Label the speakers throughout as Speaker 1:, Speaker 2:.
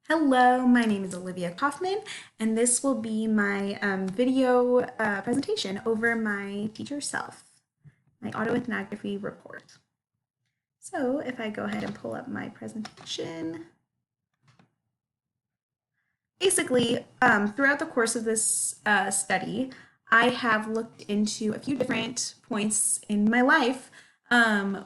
Speaker 1: Hello, my name is Olivia Kaufman, and this will be my video presentation over my teacher self, my autoethnography report. So if I go ahead and pull up my presentation, basically, throughout the course of this study, I have looked into a few different points in my life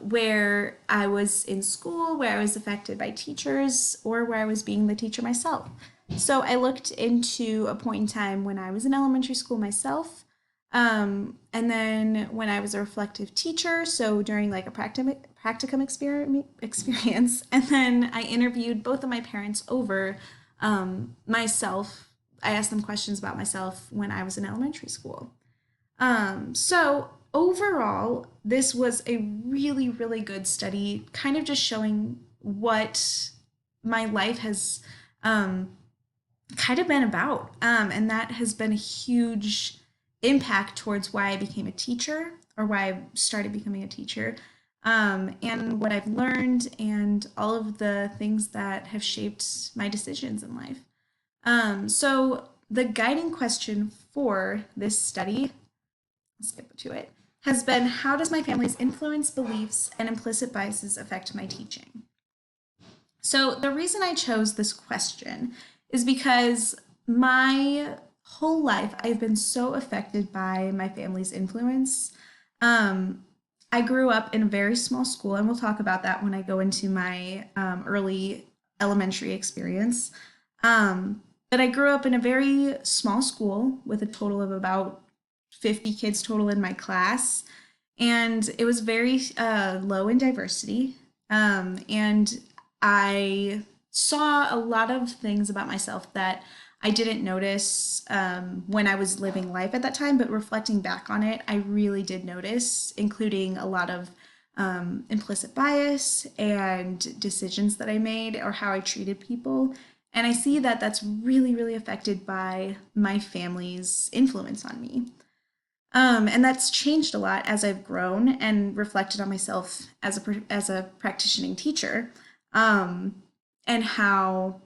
Speaker 1: where I was in school, where I was affected by teachers, or where I was being the teacher myself. So I looked into a point in time when I was in elementary school myself, and then when I was a reflective teacher, so during like a practicum experience, and then I interviewed both of my parents over myself. I asked them questions about myself when I was in elementary school. So overall, this was a really, really good study, kind of just showing what my life has kind of been about. And that has been a huge impact towards why I became a teacher or why I started becoming a teacher. And what I've learned and all of the things that have shaped my decisions in life. So the guiding question for this study, let's skip to it, has been how does my family's influence, beliefs, and implicit biases affect my teaching? So the reason I chose this question is because my whole life I've been so affected by my family's influence. Um, I grew up in a very small school, and we'll talk about that when I go into my early elementary experience. But I grew up in a very small school with a total of about 50 kids total in my class, and it was very low in diversity. And I saw a lot of things about myself that I didn't notice when I was living life at that time, but reflecting back on it, I really did notice, including a lot of implicit bias and decisions that I made or how I treated people. And I see that that's really, really affected by my family's influence on me. And that's changed a lot as I've grown and reflected on myself as a practicing teacher, um, and how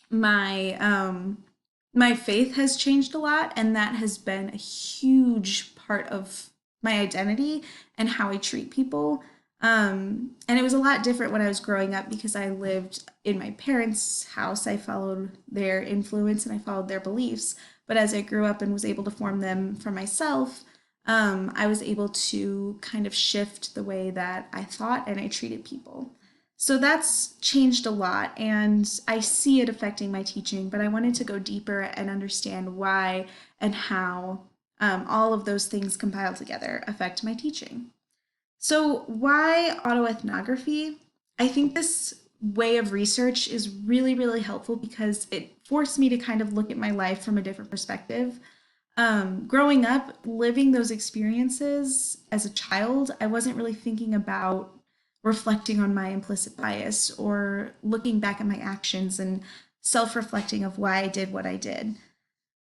Speaker 1: my faith has changed a lot, and that has been a huge part of my identity and how I treat people. And it was a lot different when I was growing up because I lived in my parents' house. I followed their influence and I followed their beliefs. But as I grew up and was able to form them for myself, I was able to kind of shift the way that I thought and I treated people. So that's changed a lot, and I see it affecting my teaching, but I wanted to go deeper and understand why and how all of those things compiled together affect my teaching. So, why autoethnography? I think this way of research is really, really helpful because it forced me to kind of look at my life from a different perspective. Growing up, living those experiences as a child, I wasn't really thinking about reflecting on my implicit bias or looking back at my actions and self reflecting of why I did what I did.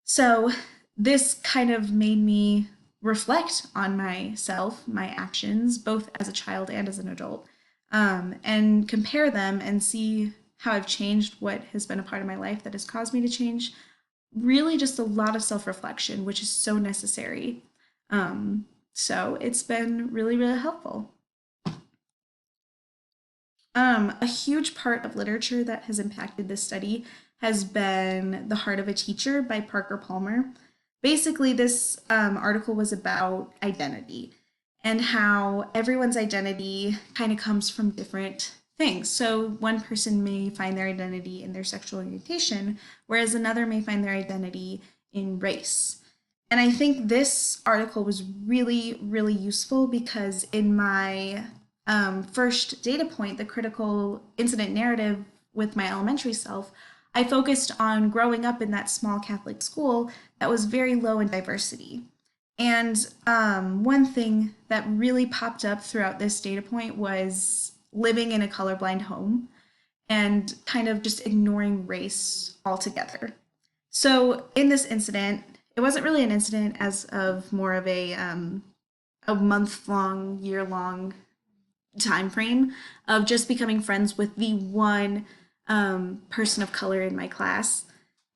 Speaker 1: So this kind of made me reflect on myself, my actions, both as a child and as an adult, and compare them and see how I've changed, what has been a part of my life that has caused me to change. Really, just a lot of self reflection, which is so necessary. So it's been really, really helpful. A huge part of literature that has impacted this study has been The Heart of a Teacher by Parker Palmer. Basically, this article was about identity and how everyone's identity kind of comes from different things. So, one person may find their identity in their sexual orientation, whereas another may find their identity in race. And I think this article was really, really useful because in my first data point, the critical incident narrative with my elementary self, I focused on growing up in that small Catholic school that was very low in diversity. And one thing that really popped up throughout this data point was living in a colorblind home and kind of just ignoring race altogether. So in this incident, it wasn't really an incident as of more of a month long, year long time frame of just becoming friends with the one person of color in my class,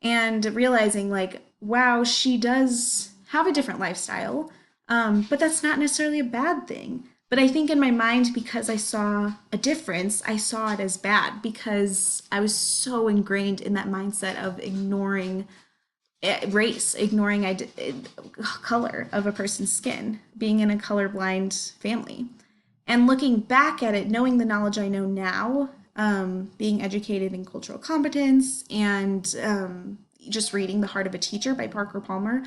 Speaker 1: and realizing like, wow, she does have a different lifestyle, but that's not necessarily a bad thing. But I think in my mind, because I saw a difference, I saw it as bad because I was so ingrained in that mindset of ignoring race, ignoring color of a person's skin, being in a colorblind family. And looking back at it, knowing the knowledge I know now, being educated in cultural competence and just reading The Heart of a Teacher by Parker Palmer,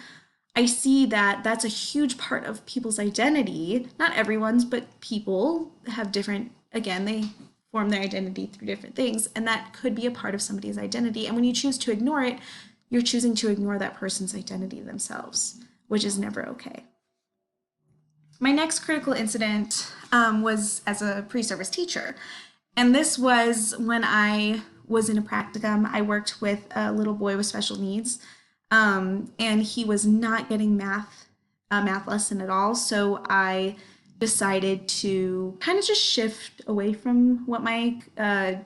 Speaker 1: I see that that's a huge part of people's identity. Not everyone's, but people have different, again, they form their identity through different things, and that could be a part of somebody's identity. And when you choose to ignore it, you're choosing to ignore that person's identity themselves, which is never okay. My next critical incident was as a pre-service teacher. And this was when I was in a practicum. I worked with a little boy with special needs, and he was not getting a math lesson at all. So I decided to kind of just shift away from what my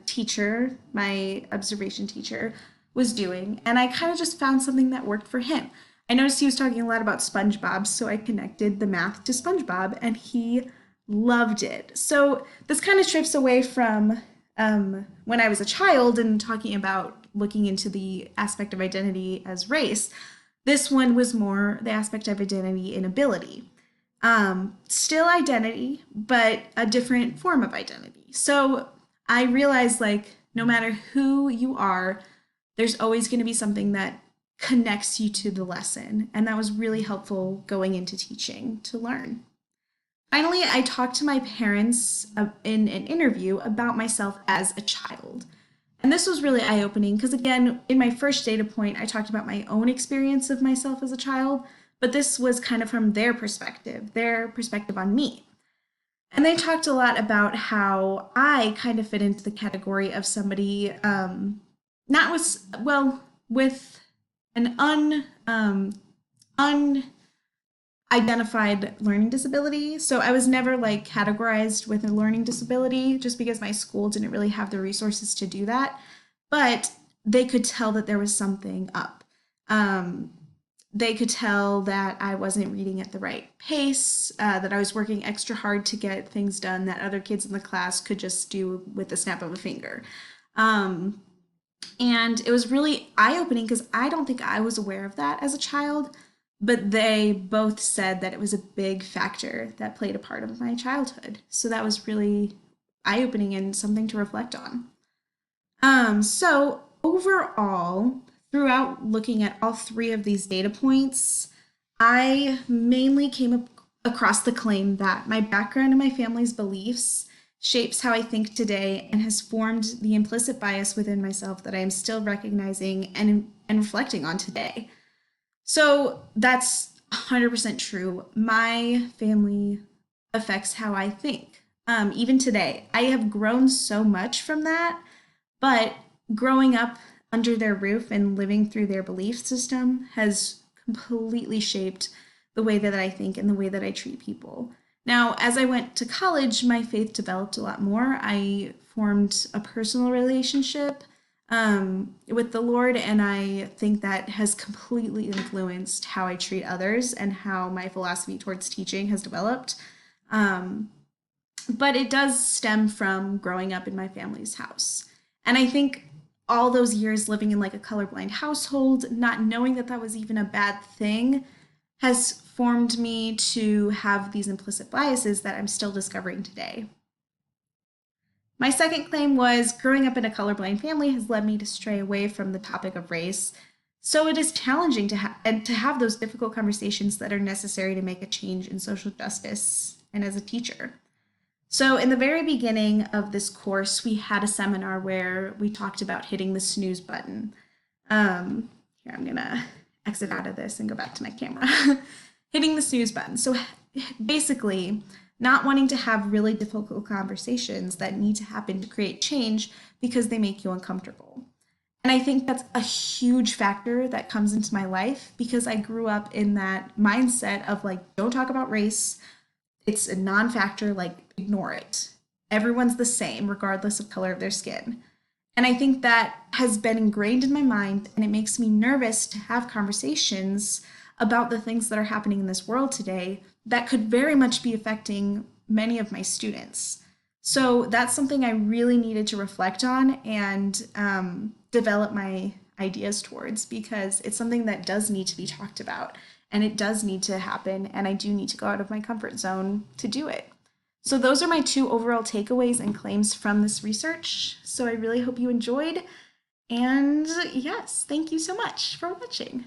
Speaker 1: teacher, my observation teacher, was doing. And I kind of just found something that worked for him. I noticed he was talking a lot about SpongeBob, so I connected the math to SpongeBob, and he loved it. So this kind of shifts away from when I was a child and talking about looking into the aspect of identity as race. This one was more the aspect of identity in ability. Still identity, but a different form of identity. So I realized like no matter who you are, there's always going to be something that connects you to the lesson. And that was really helpful going into teaching to learn. Finally, I talked to my parents in an interview about myself as a child. And this was really eye opening because, again, in my first data point, I talked about my own experience of myself as a child, but this was kind of from their perspective on me. And they talked a lot about how I kind of fit into the category of somebody not with, well, with an unidentified learning disability. So I was never like categorized with a learning disability just because my school didn't really have the resources to do that. But they could tell that there was something up. They could tell that I wasn't reading at the right pace, that I was working extra hard to get things done that other kids in the class could just do with the snap of a finger. And it was really eye opening because I don't think I was aware of that as a child, but they both said that it was a big factor that played a part of my childhood. So that was really eye opening and something to reflect on. So overall, throughout looking at all three of these data points, I mainly came across the claim that my background and my family's beliefs shapes how I think today and has formed the implicit bias within myself that I am still recognizing and reflecting on today. So that's 100% true. My family affects how I think. Even today, I have grown so much from that, but growing up under their roof and living through their belief system has completely shaped the way that I think and the way that I treat people. Now, as I went to college, my faith developed a lot more. I formed a personal relationship with the Lord, and I think that has completely influenced how I treat others and how my philosophy towards teaching has developed. But it does stem from growing up in my family's house. And I think all those years living in like a colorblind household, not knowing that that was even a bad thing, has formed me to have these implicit biases that I'm still discovering today. My second claim was growing up in a colorblind family has led me to stray away from the topic of race. So it is challenging to have those difficult conversations that are necessary to make a change in social justice and as a teacher. So in the very beginning of this course, we had a seminar where we talked about hitting the snooze button. Here, I'm gonna exit out of this and go back to my camera. Hitting the snooze button. So basically, not wanting to have really difficult conversations that need to happen to create change because they make you uncomfortable. And I think that's a huge factor that comes into my life because I grew up in that mindset of like, don't talk about race. It's a non-factor, like ignore it. Everyone's the same regardless of color of their skin. And I think that has been ingrained in my mind, and it makes me nervous to have conversations about the things that are happening in this world today that could very much be affecting many of my students. So that's something I really needed to reflect on and develop my ideas towards, because it's something that does need to be talked about and it does need to happen. And I do need to go out of my comfort zone to do it. So, those are my two overall takeaways and claims from this research. So, I really hope you enjoyed. And yes, thank you so much for watching.